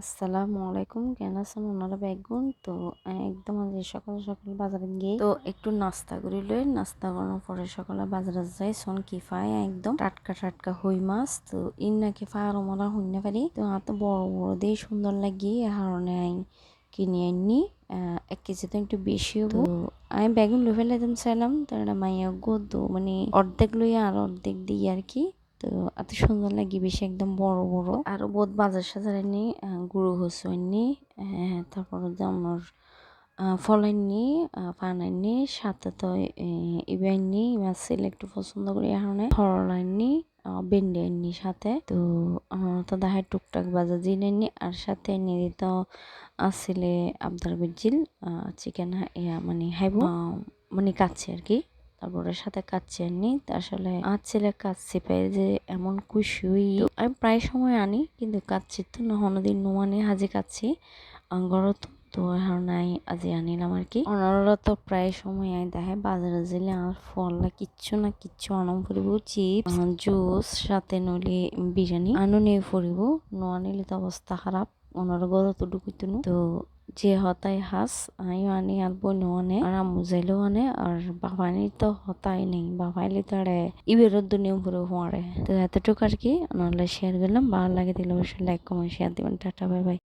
আসসালামু আলাইকুম, কেন আছেন ওনারা বেগুন তো একদম আজ সকাল সকাল বাজারে গিয়ে তো একটু নাস্তা করি লই। নাস্তা করার পরে সকালে বাজারে যাই সন কি পাই একদম টাটকা টাটকা হই মাছ। তো ইন নাকি ফায়ার মরা হইনা পারি তো এত বড় বড় দিয়ে সুন্দর লাগি এ কারণে কিনে আনি 1 কেজি তো একটু বেশি হবো। তো আমি বেগুন লই ফেলাইতাম চাইলাম তো এটা মাইয়া গো মানে অর্ধেক লইয়া আর অর্ধেক দিই আর কি। তো এত সুন্দর লাগে বেশি একদম বড় বড় আরো বহুত বাজার সাজার এনে গুঁড়ো হসু এনে তারপর আমার ফল এনে পান এনে সাথে তো ইবা এনে মাছ একটু পছন্দ করি এখানে ফল এনে ভেন্ডি এনে সাথে তো তো দেখায় টুকটাক বাজার জিন এনে আর সাথে এনে দিত আসলে আবদার বিজিল চিকেন মানে হাইব মানে কাচ্ছি আর কি। তারপরে সাথে কাচ্চি আনি আসলে আর ছেলে কাচ্চি পেয়ে যে এমন খুশি হই। আমি প্রায় সময় আনি কিন্তু কাচ্চি তো নহনদিন নোয়ানে হাজি কাচ্চি গরত তো এখন নাই আজি আনিলাম আর কি। ওনারা তো প্রায় সময় আই দেখে বাজারে গেলে আর ফল না কিচ্ছু আনম ফুরিব চিপস জুস সাথে নইলে বিরিয়ানি আনো নিয়ে ফুরিব নোয়া নিলে তো অবস্থা খারাপ। ওনার গরত তো ঢুকিত তো যে হতাই হাস আইও আনি আর বইনও আনে আর আম্মু যাইলেও আনে আর বাবানি তো হতাই নেই বাবাইলে তো আরে ইবেরত দুনিয়া পুরো হওয়ারে তো এতটুকু আর কি। নাহলে শেয়ার করলাম ভালো লাগে দিলে অবশ্যই লাইক কমেন্ট শেয়ার দিবেন। Tata bye bye.